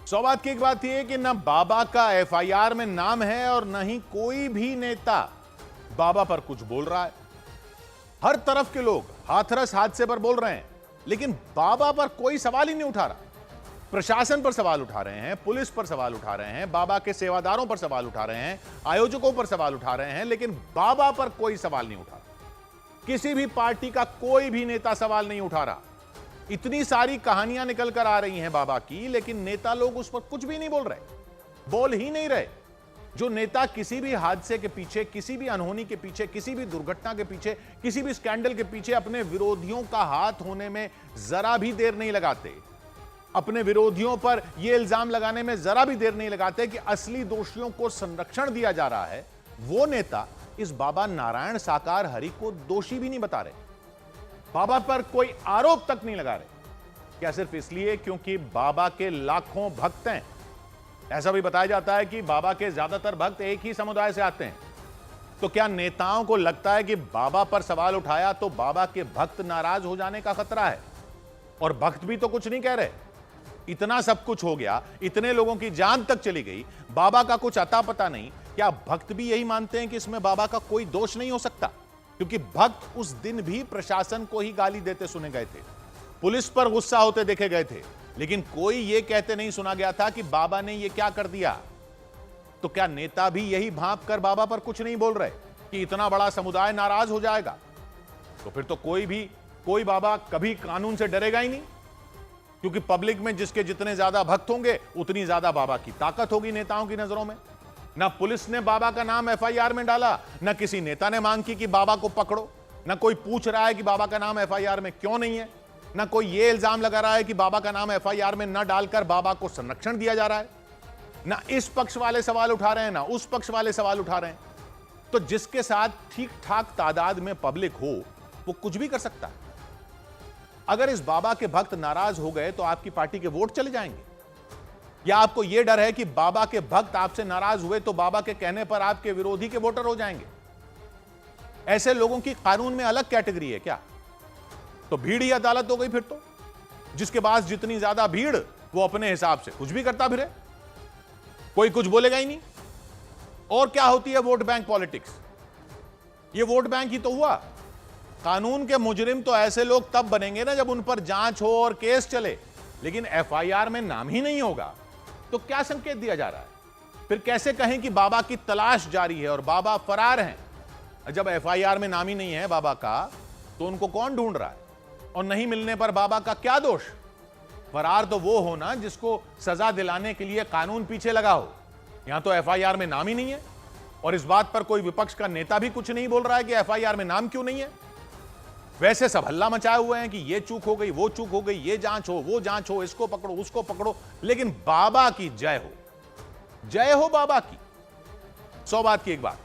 सौ बात की एक बात यह है कि ना बाबा का एफआईआर में नाम है और ना ही कोई भी नेता बाबा पर कुछ बोल रहा है। हर तरफ के लोग हाथरस हादसे पर बोल रहे हैं, लेकिन बाबा पर कोई सवाल ही नहीं उठा रहा। प्रशासन पर सवाल उठा रहे हैं, पुलिस पर सवाल उठा रहे हैं, बाबा के सेवादारों पर सवाल उठा रहे हैं, आयोजकों पर सवाल उठा रहे हैं, लेकिन बाबा पर कोई सवाल नहीं उठा रहा। किसी भी पार्टी का कोई भी नेता सवाल नहीं उठा रहा। इतनी सारी कहानियां निकल कर आ रही हैं बाबा की, लेकिन नेता लोग उस पर कुछ भी नहीं बोल रहे, बोल ही नहीं रहे। जो नेता किसी भी हादसे के पीछे, किसी भी अनहोनी के पीछे, किसी भी दुर्घटना के पीछे, किसी भी स्कैंडल के पीछे अपने विरोधियों का हाथ होने में जरा भी देर नहीं लगाते, अपने विरोधियों पर यह इल्जाम लगाने में जरा भी देर नहीं लगाते कि असली दोषियों को संरक्षण दिया जा रहा है, वो नेता इस बाबा नारायण साकार हरि को दोषी भी नहीं बता रहे, बाबा पर कोई आरोप तक नहीं लगा रहे। क्या सिर्फ इसलिए क्योंकि बाबा के लाखों भक्त हैं? ऐसा भी बताया जाता है कि बाबा के ज्यादातर भक्त एक ही समुदाय से आते हैं। तो क्या नेताओं को लगता है कि बाबा पर सवाल उठाया तो बाबा के भक्त नाराज हो जाने का खतरा है? और भक्त भी तो कुछ नहीं कह रहे। इतना सब कुछ हो गया, इतने लोगों की जान तक चली गई, बाबा का कुछ अता पता नहीं। क्या भक्त भी यही मानते हैं कि इसमें बाबा का कोई दोष नहीं हो सकता? क्योंकि भक्त उस दिन भी प्रशासन को ही गाली देते सुने गए थे, पुलिस पर गुस्सा होते देखे गए थे, लेकिन कोई यह कहते नहीं सुना गया था कि बाबा ने यह क्या कर दिया। तो क्या नेता भी यही भांप कर बाबा पर कुछ नहीं बोल रहे कि इतना बड़ा समुदाय नाराज हो जाएगा? तो फिर तो कोई बाबा कभी कानून से डरेगा ही नहीं, क्योंकि पब्लिक में जिसके जितने ज्यादा भक्त होंगे उतनी ज्यादा बाबा की ताकत होगी नेताओं की नजरों में। ना पुलिस ने बाबा का नाम एफआईआर में डाला, ना किसी नेता ने मांग की कि बाबा को पकड़ो, ना कोई पूछ रहा है कि बाबा का नाम एफआईआर में क्यों नहीं है, ना कोई यह इल्जाम लगा रहा है कि बाबा का नाम एफआईआर में ना डालकर बाबा को संरक्षण दिया जा रहा है। ना इस पक्ष वाले सवाल उठा रहे हैं, ना उस पक्ष वाले सवाल उठा रहे हैं। तो जिसके साथ ठीक ठाक तादाद में पब्लिक हो वो कुछ भी कर सकता है। अगर इस बाबा के भक्त नाराज हो गए तो आपकी पार्टी के वोट चले जाएंगे, या आपको यह डर है कि बाबा के भक्त आपसे नाराज हुए तो बाबा के कहने पर आपके विरोधी के वोटर हो जाएंगे? ऐसे लोगों की कानून में अलग कैटेगरी है क्या? तो भीड़ ही अदालत हो गई फिर तो। जिसके पास जितनी ज्यादा भीड़ वो अपने हिसाब से कुछ भी करता फिरे, कोई कुछ बोलेगा ही नहीं। और क्या होती है वोट बैंक पॉलिटिक्स? ये वोट बैंक ही तो हुआ। कानून के मुजरिम तो ऐसे लोग तब बनेंगे ना जब उन पर जांच हो और केस चले, लेकिन एफआईआर में नाम ही नहीं होगा तो क्या संकेत दिया जा रहा है? फिर कैसे कहें कि बाबा की तलाश जारी है और बाबा फरार हैं? जब एफआईआर में नाम ही नहीं है बाबा का तो उनको कौन ढूंढ रहा है? और नहीं मिलने पर बाबा का क्या दोष? फरार तो वो हो ना जिसको सजा दिलाने के लिए कानून पीछे लगा हो। यहां तो एफआईआर में नाम ही नहीं है, और इस बात पर कोई विपक्ष का नेता भी कुछ नहीं बोल रहा है कि एफआईआर में नाम क्यों नहीं है। वैसे सब हल्ला मचाए हुए हैं कि ये चूक हो गई, वो चूक हो गई, ये जांच हो, वो जांच हो, इसको पकड़ो, उसको पकड़ो, लेकिन बाबा की जय हो, जय हो बाबा की। 100 बात की एक बात,